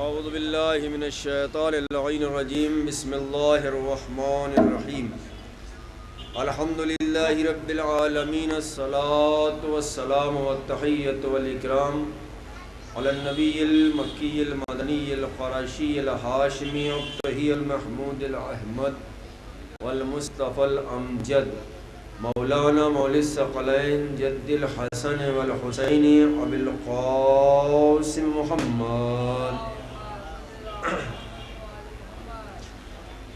اعوذ باللہ من الشیطان اللعین الرجیم بسم اللہ الرحمن الرحیم الحمد للہ رب العالمین الصلاة والسلام والتحیۃ والاکرام علی النبی المکی المدنی القرشی الہاشمی الطہی المحمود الاحمد والمصطفى الامجد مولانا مولی الثقلین جد الحسن والحسین ابی القاسم محمد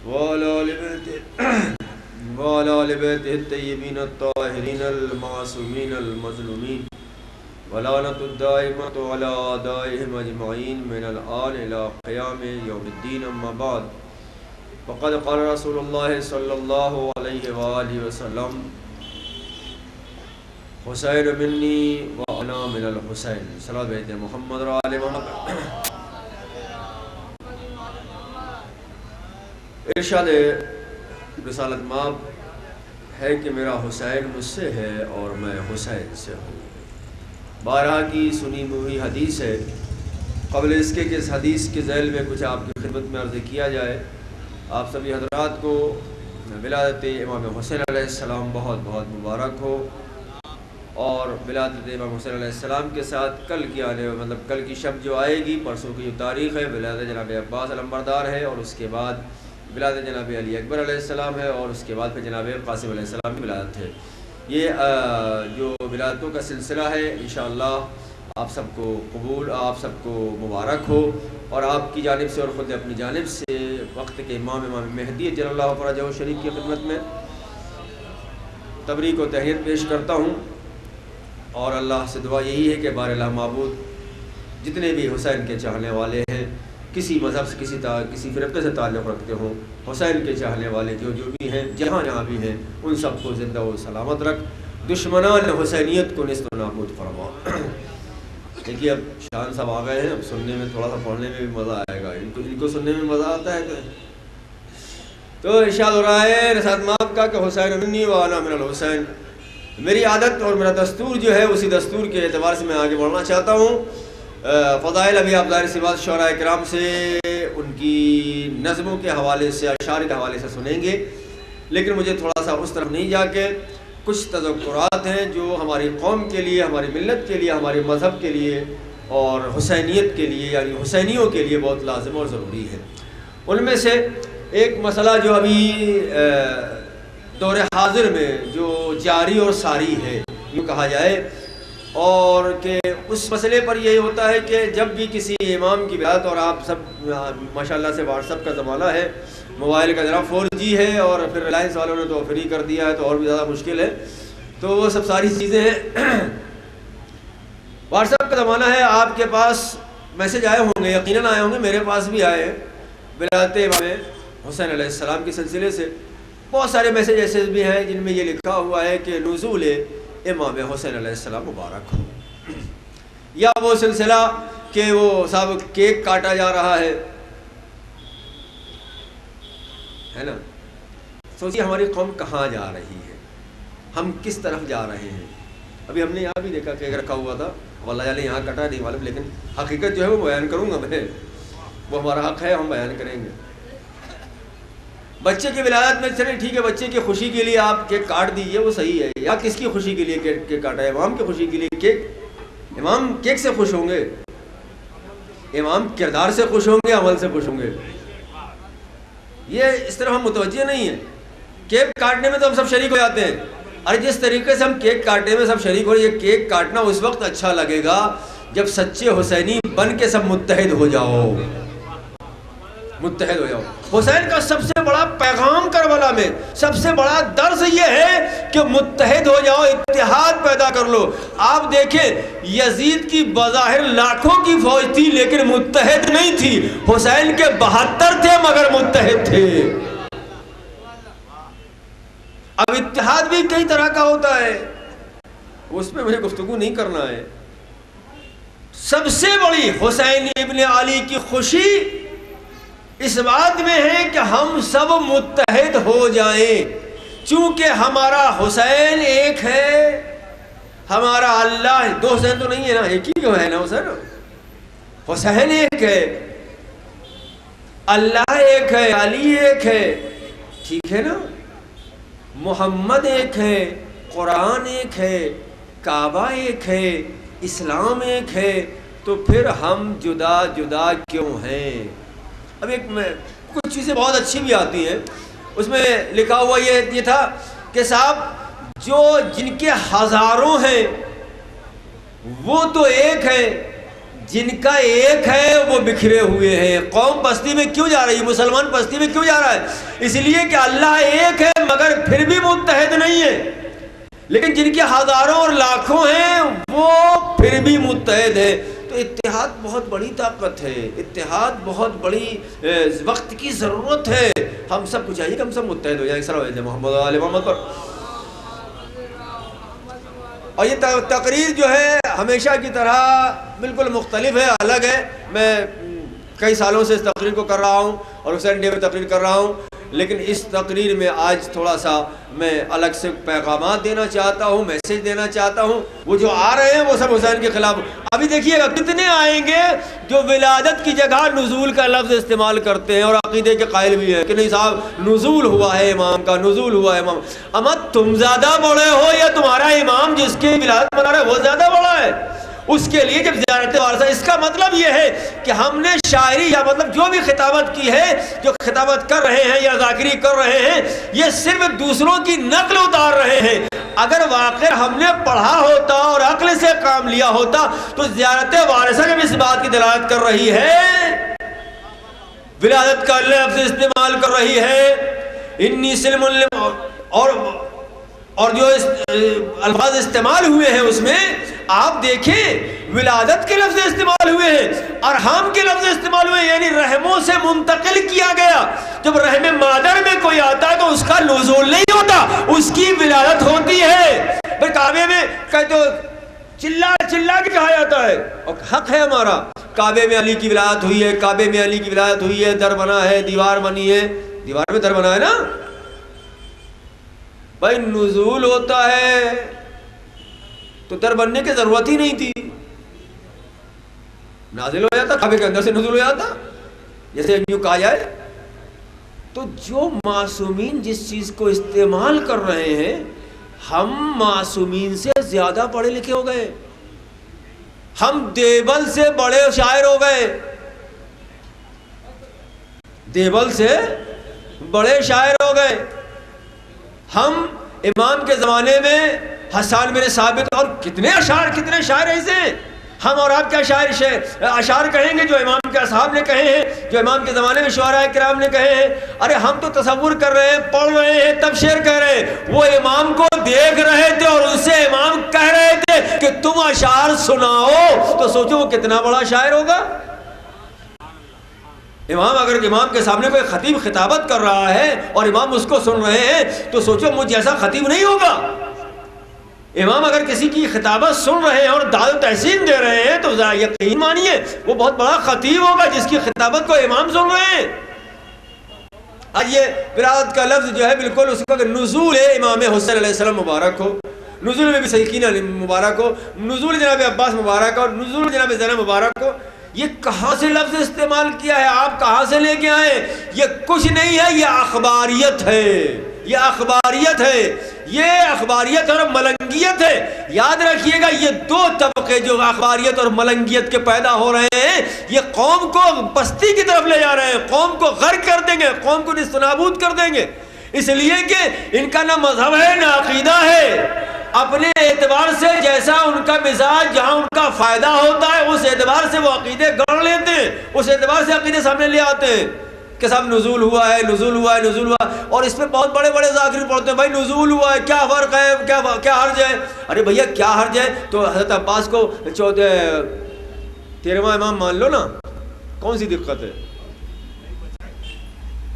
وعلى آل بیتہ الطیبین الطاہرین المعصومین المظلومین ولعنۃ الدائمۃ علی اعدائہم اجمعین من الآن الی قیام یوم الدین اما بعد فقد قال رسول اللہ صلی اللہ علیہ وآلہ وسلم حسین منی وانا من الحسین صلی بیت محمد آل محمد. ارشاد رسالت مآب ہے کہ میرا حسین مجھ سے ہے اور میں حسین سے ہوں. بارہا کی سنی ہوئی حدیث ہے. قبل اس کے کہ اس حدیث کے ذیل میں کچھ آپ کی خدمت میں عرض کیا جائے. آپ سبھی حضرات کو ولادت امام حسین علیہ السلام بہت بہت مبارک ہو، اور ولادت امام حسین علیہ السلام کے ساتھ کل کی کل کی شب جو آئے گی، پرسوں کی جو تاریخ ہے، ولادت جناب عباس علمبردار ہے، اور اس کے بعد ولادت جناب علی اکبر علیہ السلام ہے، اور اس کے بعد پھر جناب قاسم علیہ السلام کی ولادت ہے. یہ جو ولادتوں کا سلسلہ ہے انشاءاللہ آپ سب کو قبول، آپ سب کو مبارک ہو، اور آپ کی جانب سے اور خود اپنی جانب سے وقت کے امام مہدی جل اللہ فرجہ شریف کی خدمت میں تبریک و تہنیت پیش کرتا ہوں. اور اللہ سے دعا یہی ہے کہ بار اللہ معبود جتنے بھی حسین کے چاہنے والے ہیں، کسی مذہب سے کسی فرقے سے تعلق رکھتے ہوں، حسین کے چاہنے والے جو بھی ہیں، جہاں جہاں بھی ہیں، ان سب کو زندہ و سلامت رکھ، دشمنان حسینیت کو نیست و نابود فرما. دیکھیے اب شان صاحب آ گئے ہیں، اب سننے میں تھوڑا سا پڑھنے میں بھی مزہ آئے گا. ان کو سننے میں مزہ آتا ہے تو ارشاد ہو رہا ہے رسالت مآب کا کہ حسین منی وانا من الحسین. میری عادت اور میرا دستور جو ہے، اسی دستور کے اعتبار سے میں آگے بڑھنا چاہتا ہوں. فضائل ابھی آپ ظاہر سی بات شعراء کرام سے، ان کی نظموں کے حوالے سے، اشعار کے حوالے سے سنیں گے، لیکن مجھے تھوڑا سا اس طرف نہیں جا کے کچھ تذکرات ہیں جو ہماری قوم کے لیے، ہماری ملت کے لیے، ہمارے مذہب کے لیے اور حسینیت کے لیے، یعنی حسینیوں کے لیے بہت لازم اور ضروری ہے. ان میں سے ایک مسئلہ جو ابھی دور حاضر میں جو جاری اور ساری ہے، یوں کہا جائے، اور کہ اس مسئلے پر یہی ہوتا ہے کہ جب بھی کسی امام کی ولادت، اور آپ سب ماشاءاللہ سے واٹس ایپ کا زمانہ ہے، موبائل کا ذرا 4G ہے، اور پھر ریلائنس والوں نے تو فری کر دیا ہے تو اور بھی زیادہ مشکل ہے، تو وہ سب ساری چیزیں ہیں. واٹس ایپ کا زمانہ ہے، آپ کے پاس میسج آئے ہوں گے، یقیناً آئے ہوں گے، میرے پاس بھی آئے ہیں ولادت امام حسین علیہ السلام کے سلسلے سے. بہت سارے میسج ایسے بھی ہیں جن میں یہ لکھا ہوا ہے کہ نزول امام حسین علیہ السلام مبارک ہو، یا وہ سلسلہ کہ وہ صاحب کیک کاٹا جا رہا ہے نا. سوچیے ہماری قوم کہاں جا رہی ہے، ہم کس طرف جا رہے ہیں. ابھی ہم نے یہاں بھی دیکھا کیک رکھا ہوا تھا، واللہ جانے یہاں کٹا نہیں معلوم، لیکن حقیقت جو ہے وہ بیان کروں گا میں، وہ ہمارا حق ہے، ہم بیان کریں گے. بچے کی ولادت میں چلے ٹھیک ہے، بچے کی خوشی کے لیے آپ کیک کاٹ دیجئے، وہ صحیح ہے. یا کس کی خوشی کے لیے کیک کاٹا ہے؟ امام کی خوشی کے لیے کیک. امام کیک سے خوش ہوں گے، امام کردار سے خوش ہوں گے، عمل سے خوش ہوں گے. یہ اس طرح ہم متوجہ نہیں ہیں. کیک کاٹنے میں تو ہم سب شریک ہو جاتے ہیں. اور جس طریقے سے ہم کیک کاٹنے میں سب شریک ہو رہے ہیں، یہ کیک کاٹنا اس وقت اچھا لگے گا جب سچے حسینی بن کے سب متحد ہو جاؤ، متحد ہو جاؤ. حسین کا سب سے بڑا پیغام کربلا میں، سب سے بڑا درس یہ ہے کہ متحد ہو جاؤ، اتحاد پیدا کر لو. آپ دیکھیں یزید کی بظاہر لاکھوں کی فوج تھی لیکن متحد نہیں تھی. حسین کے 72 تھے مگر متحد تھے. اب اتحاد بھی کئی طرح کا ہوتا ہے، اس میں مجھے گفتگو نہیں کرنا ہے. سب سے بڑی حسین ابن علی کی خوشی اس بات میں ہے کہ ہم سب متحد ہو جائیں، چونکہ ہمارا حسین ایک ہے، ہمارا اللہ. دو حسین تو نہیں ہے نا، ایک ہی ہے نا حسین. حسین ایک ہے، اللہ ایک ہے، علی ایک ہے، ٹھیک ہے نا، محمد ایک ہے، قرآن ایک ہے، کعبہ ایک ہے، اسلام ایک ہے، تو پھر ہم جدا جدا کیوں ہیں؟ اب ایک میں کچھ چیزیں بہت اچھی بھی آتی ہیں، اس میں لکھا ہوا یہ تھا کہ صاحب جو جن کے ہزاروں ہیں وہ تو ایک ہے، جن کا ایک ہے وہ بکھرے ہوئے ہیں۔ قوم بستی میں کیوں جا رہی ہے؟ مسلمان بستی میں کیوں جا رہا ہے؟ اس لیے کہ اللہ ایک ہے مگر پھر بھی متحد نہیں ہے، لیکن جن کے ہزاروں اور لاکھوں ہیں وہ پھر بھی متحد ہے۔ تو اتحاد بہت بڑی طاقت ہے، اتحاد بہت بڑی وقت کی ضرورت ہے۔ ہم سب کو چاہیے کہ ہم سب متحد ہو جائیں۔ صلی اللہ علیہ محمد علیہ محمد پر۔ اور یہ تقریر جو ہے ہمیشہ کی طرح بالکل مختلف ہے، الگ ہے۔ میں کئی سالوں سے اس تقریر کو کر رہا ہوں اور حسین ڈے میں تقریر کر رہا ہوں، لیکن اس تقریر میں آج تھوڑا سا میں الگ سے پیغامات دینا چاہتا ہوں، میسیج دینا چاہتا ہوں۔ وہ جو آ رہے ہیں وہ سب حسین کے خلاف۔ ابھی دیکھیے گا کتنے آئیں گے جو ولادت کی جگہ نزول کا لفظ استعمال کرتے ہیں اور عقیدے کے قائل بھی ہیں کہ نہیں صاحب نزول ہوا ہے امام کا، نزول ہوا ہے امام۔ اما تم زیادہ بڑے ہو یا تمہارا امام جس کی ولادت منا رہا ہے وہ زیادہ بڑا ہے؟ اس کے لیے جب زیارت وارثہ، اس کا مطلب یہ ہے کہ ہم نے شاعری یا مطلب جو بھی خطابت کی ہے، جو خطابت کر رہے ہیں یا ذاکری کر رہے ہیں، یہ صرف دوسروں کی نقل اتار رہے ہیں۔ اگر واقع ہم نے پڑھا ہوتا اور عقل سے کام لیا ہوتا تو زیارت وارثہ جب اس بات کی دلالت کر رہی ہے، ولادت کا لفظ استعمال کر رہی ہے، انی سلم اور جو الفاظ استعمال ہوئے ہیں اس میں آپ دیکھیں ولادت کے لفظ استعمال ہوئے ہیں، ارحام کے لفظ استعمال ہوئے، یعنی رحموں سے منتقل کیا گیا۔ جب رحم مادر میں کوئی آتا ہے تو اس کا نزول نہیں ہوتا، اس کی ولادت ہوتی ہے۔ پھر کعبے میں تو چلا چلا کے کہا جاتا ہے، اور حق ہے ہمارا، کعبے میں علی کی ولادت ہوئی ہے، کعبے میں علی کی ولادت ہوئی ہے، در بنا ہے، دیوار بنی ہے، دیوار میں در بنا ہے نا بھائی۔ نزول ہوتا ہے تو در بننے کی ضرورت ہی نہیں تھی، نازل ہو جاتا، کعبے کے اندر سے نزول ہو جاتا، جیسے یوں کہا جائے۔ تو جو معصومین جس چیز کو استعمال کر رہے ہیں، ہم معصومین سے زیادہ پڑھے لکھے ہو گئے، ہم دیوبند سے بڑے شاعر ہو گئے، دیوبند سے بڑے شاعر ہو گئے۔ ہم امام کے زمانے میں حسان بن ثابت اور کتنے اشعار، کتنے شاعر ایسے ہیں، ہم اور آپ کیا اشعار کہیں گے جو امام کے اصحاب نے کہے ہیں، جو امام کے زمانے میں شعراء کرام نے کہے ہیں۔ ارے ہم تو تصور کر رہے ہیں، پڑھ رہے ہیں، تب شعر کہہ رہے ہیں۔ وہ امام کو دیکھ رہے تھے اور ان سے امام کہہ رہے تھے کہ تم اشعار سناؤ، تو سوچو وہ کتنا بڑا شاعر ہوگا۔ امام اگر امام کے سامنے کوئی خطیب خطابت کر رہا ہے اور امام اس کو سن رہے ہیں تو سوچو مجھ جیسا خطیب نہیں ہوگا۔ امام اگر کسی کی خطابت سن رہے ہیں اور داد و تحسین دے رہے ہیں تو یقین مانیے وہ بہت بڑا خطیب ہوگا جس کی خطابت کو امام سن رہے ہیں۔ آج یہ ولادت کا لفظ جو ہے بالکل اس کو نزول امام حسین علیہ السلام مبارک ہو، نزول میں بھی سکینہ مبارک ہو، نزول جناب عباس مبارک ہو، نزول جناب زینب مبارک ہو، یہ کہاں سے لفظ استعمال کیا ہے؟ آپ کہاں سے لے کے آئے؟ یہ کچھ نہیں ہے، یہ اخباریت ہے، یہ اخباریت ہے، یہ اخباریت اور ملنگیت ہے۔ یاد رکھیے گا یہ دو طبقے جو اخباریت اور ملنگیت کے پیدا ہو رہے ہیں، یہ قوم کو پستی کی طرف لے جا رہے ہیں، قوم کو غرق کر دیں گے، قوم کو نیست و نابود کر دیں گے، اس لیے کہ ان کا نہ مذہب ہے نہ عقیدہ ہے۔ اپنے اعتبار سے جیسا ان کا مزاج، جہاں ان کا فائدہ ہوتا ہے اس اعتبار سے وہ عقیدے گڑھ لیتے ہیں، اس اعتبار سے عقیدے سامنے لے آتے ہیں کہ صاحب نزول ہوا ہے، نزول ہوا ہے، نزول ہوا ہے، اور اس پہ بہت بڑے بڑے ذاکر پڑھتے ہیں، بھائی نزول ہوا ہے، کیا فرق ہے، کیا حرج ہے؟ ارے بھیا کیا حرج ہے؟ تو حضرت عباس کو 13واں امام مان لو نا، کون سی دقت ہے؟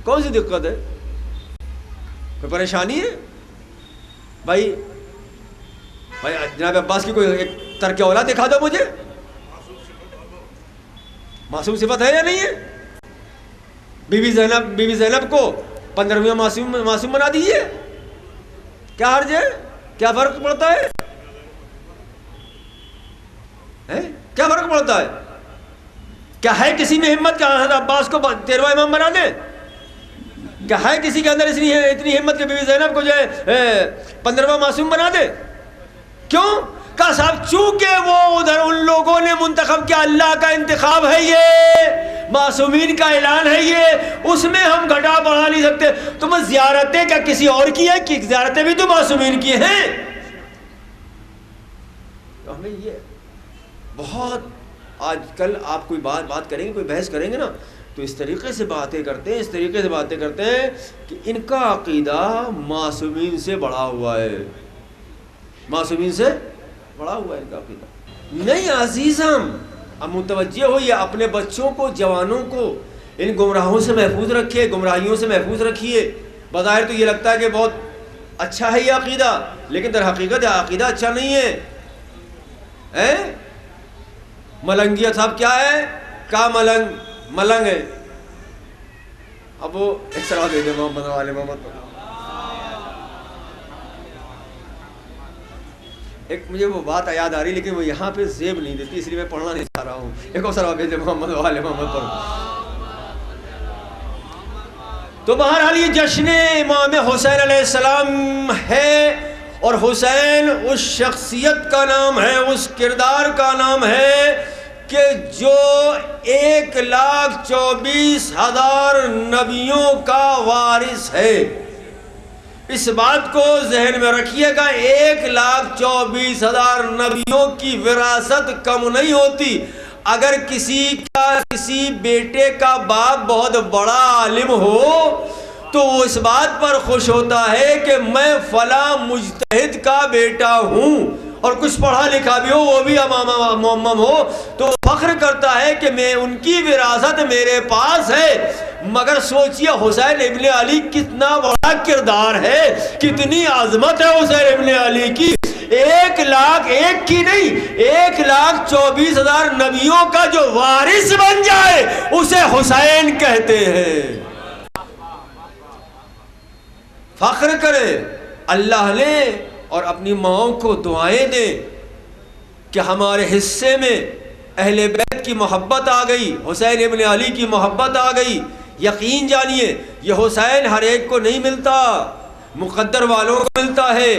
کون سی دقت ہے؟ کوئی پریشانی ہے؟ بھائی جناب عباس کی کوئی ایک ترک اولاد دکھا دو مجھے، معصوم صفت ہے یا نہیں ہے؟ بی بی زینب کو 15ویں معصوم بنا دیجیے، کیا حرج ہے؟ کیا فرق پڑتا ہے؟ کیا فرق پڑتا ہے؟ کیا ہے کسی میں ہمت کہ حضرت عباس کو 13واں امام بنا دے؟ کیا ہے کسی کے اندر اتنی ہمت کہ بی بی زینب کو جو ہے 15واں معصوم بنا دے؟ کیوں؟ کہا صاحب چونکہ وہ ادھر ان لوگوں نے منتخب کیا، اللہ کا انتخاب ہے یہ، معصومین کا اعلان ہے یہ، اس میں ہم گھٹا بڑھا نہیں سکتے۔ تو بس زیارتیں کیا کسی اور کی ہے؟ کہ زیارتیں بھی تو معصومین کی ہیں۔ تو ہمیں یہ بہت آج کل آپ کوئی بات کریں گے، کوئی بحث کریں گے نا، تو اس طریقے سے باتیں کرتے ہیں کہ ان کا عقیدہ معصومین سے بڑا ہوا ہے، معصومین سے بڑا ہوا ہے ان کا عقیدہ۔ نہیں عزیز، ہم اب متوجہ ہوئیے، اپنے بچوں کو، جوانوں کو ان گمراہوں سے محفوظ رکھیے، گمراہیوں سے محفوظ رکھیے۔ بظاہر تو یہ لگتا ہے کہ بہت اچھا ہے یہ عقیدہ، لیکن در حقیقت یہ عقیدہ اچھا نہیں ہے۔ ملنگیت صاحب کیا ہے؟ کا ملنگ ہے۔ اب وہ ایک سلام دے دے محمد والے محمد پر۔ ایک مجھے وہ بات یاد آ رہی لیکن وہ یہاں پہ زیب نہیں دیتی، اس لیے میں پڑھنا نہیں چاہ رہا ہوں۔ ایک اور سلام دے دے محمد والے محمد پر۔ تو بہرحال یہ جشن امام حسین علیہ السلام ہے، اور حسین اس شخصیت کا نام ہے، اس کردار کا نام ہے کہ جو 1,24,000 نبیوں کا وارث ہے۔ اس بات کو ذہن میں رکھیے گا، 1,24,000 نبیوں کی وراثت کم نہیں ہوتی۔ اگر کسی بیٹے کا باپ بہت بڑا عالم ہو تو وہ اس بات پر خوش ہوتا ہے کہ میں فلاں مجتہد کا بیٹا ہوں، اور کچھ پڑھا لکھا بھی ہو، وہ بھی امام معمم ہو، تو فخر کرتا ہے کہ میں ان کی وراثت میرے پاس ہے۔ مگر سوچئے حسین ابن علی کتنا بڑا کردار ہے، کتنی عظمت ہے حسین ابن علی کی۔ 1,01,000 کی نہیں، 1,24,000 نبیوں کا جو وارث بن جائے اسے حسین کہتے ہیں۔ فخر کرے، اللہ لے اور اپنی ماؤں کو دعائیں دیں کہ ہمارے حصے میں اہل بیت کی محبت آ گئی، حسین ابن علی کی محبت آ گئی۔ یقین جانیے یہ حسین ہر ایک کو نہیں ملتا، مقدر والوں کو ملتا ہے،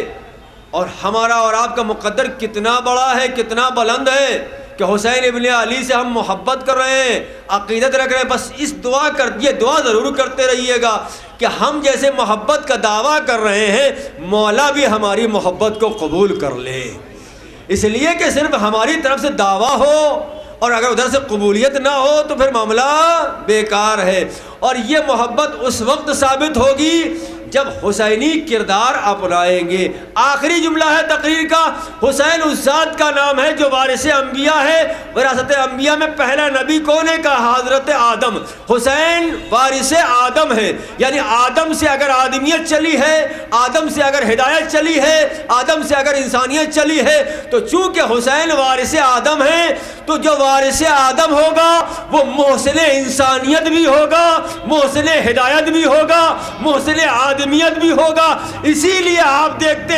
اور ہمارا اور آپ کا مقدر کتنا بڑا ہے، کتنا بلند ہے کہ حسین ابن علی سے ہم محبت کر رہے ہیں، عقیدت رکھ رہے ہیں۔ بس اس یہ دعا ضرور کرتے رہیے گا کہ ہم جیسے محبت کا دعویٰ کر رہے ہیں، مولا بھی ہماری محبت کو قبول کر لے۔ اس لیے کہ صرف ہماری طرف سے دعویٰ ہو اور اگر ادھر سے قبولیت نہ ہو تو پھر معاملہ بیکار ہے۔ اور یہ محبت اس وقت ثابت ہوگی جب حسینی کردار اپنائیں گے۔ آخری جملہ ہے تقریر کا، حسین اس ذات کا نام ہے جو وارث انبیاء ہے۔ وراثت انبیاء میں پہلا نبی کون ہے؟ کہا حضرت آدم۔ حسین وارث آدم ہے، یعنی آدم سے اگر آدمیت چلی ہے، آدم سے اگر ہدایت چلی ہے، آدم سے اگر انسانیت چلی ہے، تو چونکہ حسین وارث آدم ہے تو جو وارث آدم ہوگا وہ محسن انسانیت بھی ہوگا، محسن ہدایت بھی ہوگا، محسن آدمیت بھی ہوگا۔ اسی لیے آپ دیکھتے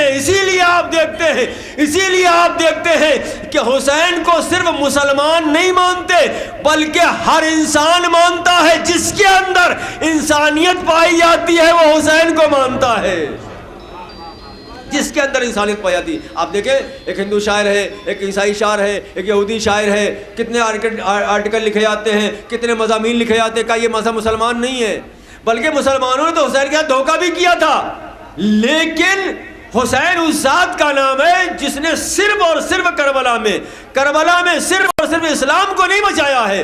ہیں کہ حسین کو صرف مسلمان نہیں مانتے بلکہ ہر انسان مانتا ہے، جس کے اندر انسانیت پائی جاتی ہے وہ حسین کو مانتا ہے، جس کے اندر انسانیت پائی جاتی ہے۔ آپ دیکھیں ایک ہندو شاعر ہے، ایک عیسائی شاعر ہے، ایک یہودی شاعر ہے، کتنے آرٹیکل لکھے جاتے ہیں، کتنے مضامین لکھے جاتے ہیں کہ یہ مذہب مسلمان نہیں ہے، بلکہ مسلمانوں نے تو حسین کے ساتھ دھوکہ بھی کیا تھا۔ لیکن حسین اس ذات کا نام ہے جس نے صرف اور صرف کربلا میں صرف اور صرف اسلام کو نہیں بچایا ہے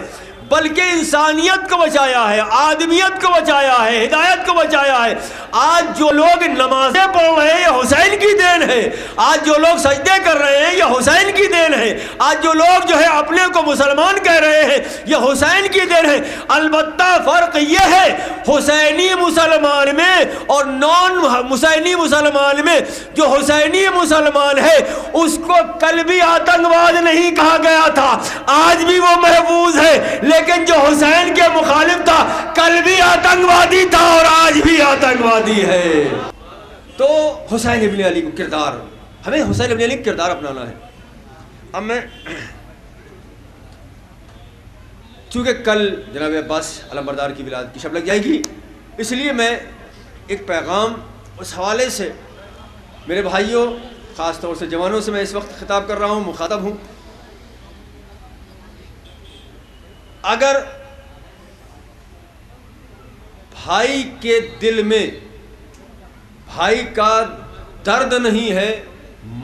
بلکہ انسانیت کو بچایا ہے، آدمیت کو بچایا ہے، ہدایت کو بچایا ہے۔ آج جو لوگ نمازیں پڑھ رہے ہیں یہ حسین کی دین ہے، آج جو لوگ سجدے کر رہے ہیں یہ حسین کی دین ہے، آج جو لوگ جو ہے اپنے کو مسلمان کہہ رہے ہیں یہ حسین کی دین ہے۔ البتہ فرق یہ ہے حسینی مسلمان میں اور نان حسینی مسلمان میں، جو حسینی مسلمان ہے اس کو قلبی آتنکواد نہیں کہا گیا تھا، آج بھی وہ محفوظ ہے، لیکن جو حسین کے مخالف تھا قلبی آتنکوادی تھا اور آج بھی آتنکوادی ہے۔ تو حسین ابن علی کو کردار، ہمیں حسین ابن علی کا کردار اپنانا ہے۔ اب میں چونکہ کل جناب عباس علمبردار کی ولادت کی شب لگ جائے گی، اس لیے میں ایک پیغام اس حوالے سے میرے بھائیوں، خاص طور سے جوانوں سے میں اس وقت خطاب کر رہا ہوں، مخاطب ہوں. اگر بھائی کے دل میں بھائی کا درد نہیں ہے،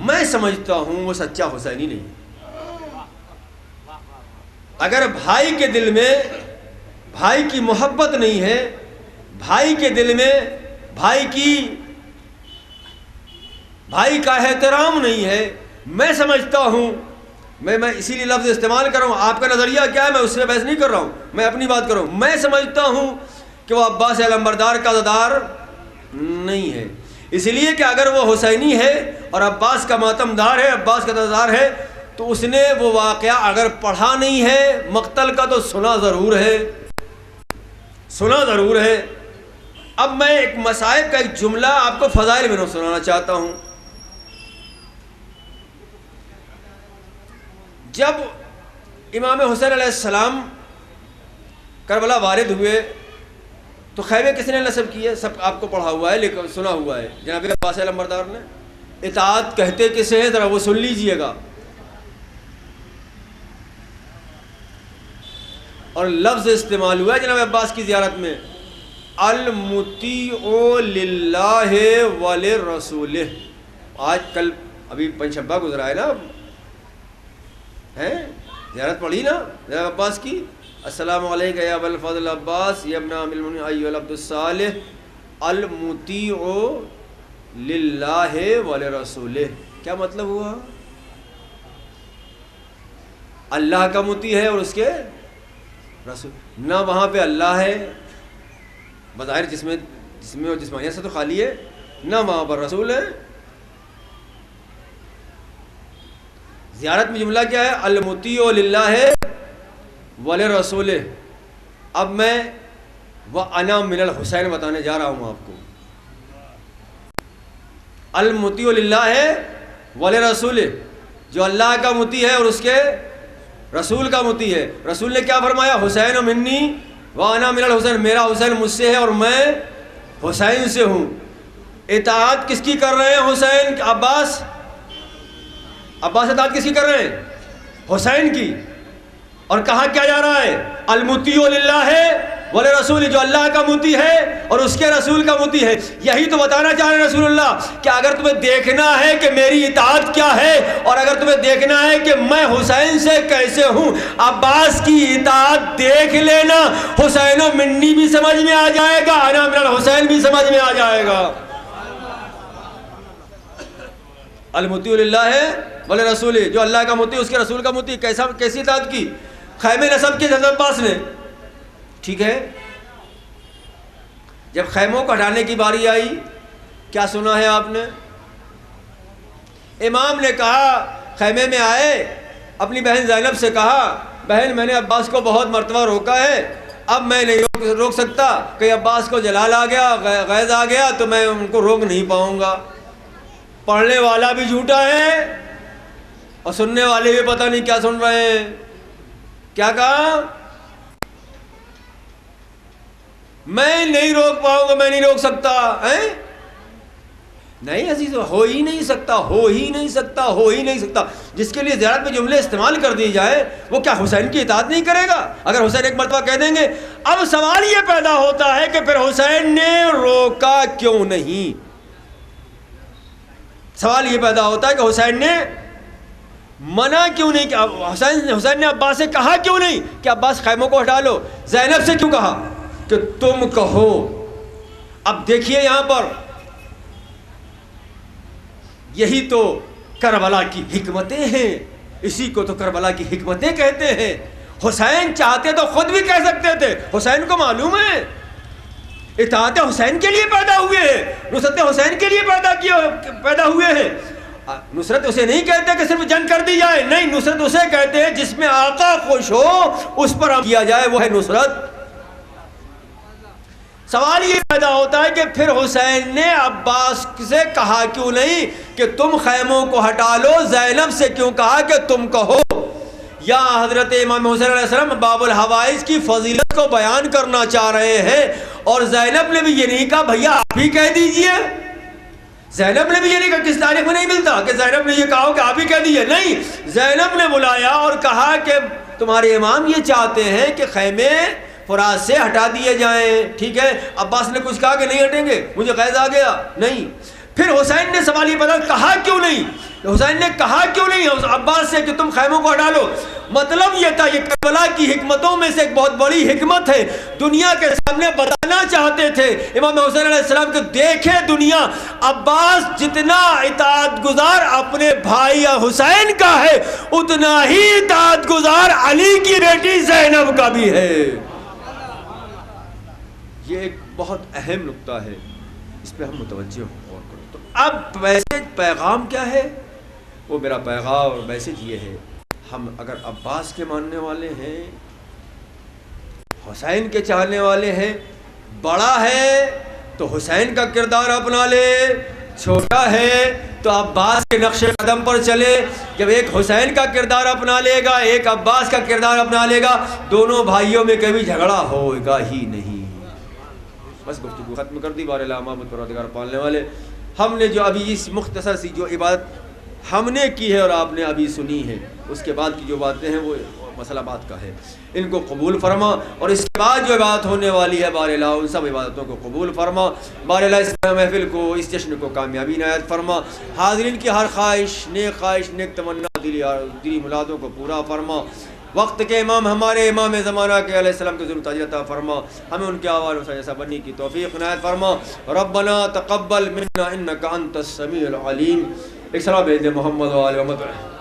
میں سمجھتا ہوں وہ سچا حسینی نہیں. اگر بھائی کے دل میں بھائی کی محبت نہیں ہے، بھائی کے دل میں بھائی کا احترام نہیں ہے، میں سمجھتا ہوں، میں اسی لیے لفظ استعمال کر رہا ہوں. آپ کا نظریہ کیا ہے میں اس سے بحث نہیں کر رہا ہوں، میں اپنی بات کر رہا ہوں. میں سمجھتا ہوں کہ وہ عباس علمبردار کا عزادار نہیں ہے، اس لیے کہ اگر وہ حسینی ہے اور عباس کا ماتمدار ہے، عباس کا عزادار ہے، تو اس نے وہ واقعہ اگر پڑھا نہیں ہے مقتل کا تو سنا ضرور ہے. اب میں ایک مصائب کا ایک جملہ آپ کو فضائل میں سنانا چاہتا ہوں. جب امام حسین علیہ السلام کربلا وارد ہوئے تو خیمے کس نے نصب کیے؟ سب آپ کو پڑھا ہوا ہے، لیکن سنا ہوا ہے. جناب عباس علمبردار نے. اطاعت کہتے کسے ہیں ذرا وہ سن لیجئے گا. اور لفظ استعمال ہوا ہے جناب عباس کی زیارت میں، المطیع للہ ولرسولہ. آج کل ابھی پنجشنبہ گزرا ہے نا، زیارت پڑھی نا جناب عباس کی. السلام علیکم یا ابا الفضل عباس یا ابن عامر المؤمنین ایھا العبد الصالح المطیع للہ ولرسولہ. کیا مطلب ہوا؟ اللہ کا مطیع ہے اور اس کے رسول. نہ وہاں پہ اللہ ہے بظاہر جس میں اور جسمانیت سے تو خالی ہے، نہ وہاں پر رسول ہے. زیارت میں جملہ کیا ہے؟ المطیع للہ ولرسولہ. اب میں وَأَنَا مِنَ الْحُسَيْنِ بتانے جا رہا ہوں آپ کو. المطیع للہ ولرسولہ، جو اللہ کا مطیع ہے اور اس کے رسول کا مطیع ہے. رسول نے کیا فرمایا؟ حسین منی وَأَنَا مِنَ الْحُسَيْنِ، میرا حسین مجھ سے ہے اور میں حسین سے ہوں. اطاعت کس کی کر رہے ہیں؟ حسین. عباس اطاعت کس کی کر رہے ہیں؟ حسین کی. اور کہا کیا جا رہا ہے؟ المطیع للہ ولرسول، جو اللہ کا مطیع ہے اور اس کے رسول کا مطیع ہے. یہی تو بتانا چاہ رہے ہیں رسول اللہ کہ اگر تمہیں دیکھنا ہے کہ میری اطاعت کیا ہے، اور اگر تمہیں دیکھنا ہے کہ میں حسین سے کیسے ہوں، عباس کی اطاعت دیکھ لینا. حسین و منی بھی سمجھ میں آ جائے گا، انا من الحسین بھی سمجھ میں آ جائے گا. المطیع للہ ولرسول، جو اللہ کا مطیع اس کے رسول کا مطیع. کیسی اطاعت کی؟ خیمے نصب کے حضرت عباس نے. ٹھیک ہے، جب خیموں کو ہٹانے کی باری آئی کیا سنا ہے آپ نے؟ امام نے کہا، خیمے میں آئے، اپنی بہن زینب سے کہا، بہن میں نے عباس کو بہت مرتبہ روکا ہے، اب میں نہیں روک سکتا. کہ عباس کو جلال آ گیا، غیظ آ گیا تو میں ان کو روک نہیں پاؤں گا. پڑھنے والا بھی جھوٹا ہے اور سننے والے بھی پتہ نہیں کیا سن رہے ہیں. کیا کہا؟ میں نہیں روک پاؤں گا، میں نہیں روک سکتا. نہیں عزیز، ہو ہی نہیں سکتا. جس کے لیے زیارت میں جملے استعمال کر دی جائے وہ کیا حسین کی اطاعت نہیں کرے گا؟ اگر حسین ایک مرتبہ کہہ دیں گے. اب سوال یہ پیدا ہوتا ہے کہ پھر حسین نے روکا کیوں نہیں؟ سوال یہ پیدا ہوتا ہے کہ حسین نے منع کیوں نہیں کیا؟ حسین نے عباس سے کہا کیوں نہیں کہ عباس خیموں کو ہٹا لو؟ زینب سے کیوں کہا کہ تم کہو؟ اب دیکھیے یہاں پر یہی تو کربلا کی حکمتیں ہیں، اسی کو تو کربلا کی حکمتیں کہتے ہیں. حسین چاہتے تو خود بھی کہہ سکتے تھے، حسین کو معلوم ہے اطاعت حسین کے لیے پیدا ہوئے ہیں، نصرت حسین کے لیے پیدا ہوئے ہیں. نصرت اسے نہیں کہتے کہ صرف جنگ کر دی جائے، نہیں، نصرت اسے کہتے ہیں جس میں آقا خوش ہو اس پر کیا جائے، وہ ہے نصرت. سوال یہ پیدا ہوتا ہے کہ پھر حسین نے عباس سے کہا کیوں نہیں کہ تم خیموں کو ہٹا لو؟ زینب سے کیوں کہا کہ تم کہو؟ یا حضرت امام حسین علیہ السلام باب الحوائج کی فضیلت کو بیان کرنا چاہ رہے ہیں، اور زینب نے بھی یہ نہیں کہا بھیا آپ ہی کہہ دیجئے، زینب نے بھی یہ نہیں کہا، کس تاریخ میں نہیں ملتا کہ زینب نے یہ کہا ہو کہ آپ ہی کہہ دیجئے، نہیں، زینب نے بلایا اور کہا کہ تمہارے امام یہ چاہتے ہیں کہ خیمے فرات سے ہٹا دیے جائیں، ٹھیک ہے؟ عباس نے کچھ کہا کہ نہیں ہٹیں گے، مجھے غیظ آ گیا، نہیں۔ پھر حسین نے سوال یہ پتا کہا کیوں نہیں، حسین نے کہا کیوں نہیں عباس سے کہ تم خیموں کو ہٹا لو؟ مطلب یہ تھا، یہ کربلا کی حکمتوں میں سے ایک بہت بڑی حکمت ہے، دنیا کے سامنے بتانا چاہتے تھے امام حسین علیہ السلام کہ دیکھے دنیا، عباس جتنا اطاعت گزار اپنے بھائی حسین کا ہے اتنا ہی اطاعت گزار علی کی بیٹی زینب کا بھی ہے۔ یہ ایک بہت اہم نقطہ ہے، اس پہ ہم متوجہ غور کریں۔ تو اب میسج پیغام کیا ہے؟ وہ میرا پیغام اور میسج یہ ہے، ہم اگر عباس کے ماننے والے ہیں، حسین کے چاہنے والے ہیں، بڑا ہے تو حسین کا کردار اپنا لے، چھوٹا ہے تو عباس کے نقش قدم پر چلے۔ جب ایک حسین کا کردار اپنا لے گا، ایک عباس کا کردار اپنا لے گا، دونوں بھائیوں میں کبھی جھگڑا ہوگا ہی نہیں۔ بس گفتگو ختم کر دی۔ بارے محمد پروردگار پالنے والے، ہم نے جو ابھی اس مختصر سی جو عبادت ہم نے کی ہے اور آپ نے ابھی سنی ہے، اس کے بعد کی جو باتیں ہیں وہ مسئلہ بات کا ہے، ان کو قبول فرما، اور اس کے بعد جو عبادت ہونے والی ہے بارے اللہ ان سب عبادتوں کو قبول فرما۔ بارے اللہ اس محفل کو، اس جشن کو کامیابی عنایت فرما۔ حاضرین کی ہر خواہش، نیک تمنا، دلی مرادوں کو پورا فرما۔ وقت کے امام ہمارے امام زمانہ کے علیہ السلام کے ضرور تاج عطا فرما، ہمیں ان کے آوار و جیسا بننے کی توفیق عنایت فرما۔ ربنا تقبل منا انک انت السمیع العلیم۔ ایک سلام بھیج دے محمد و آل محمد۔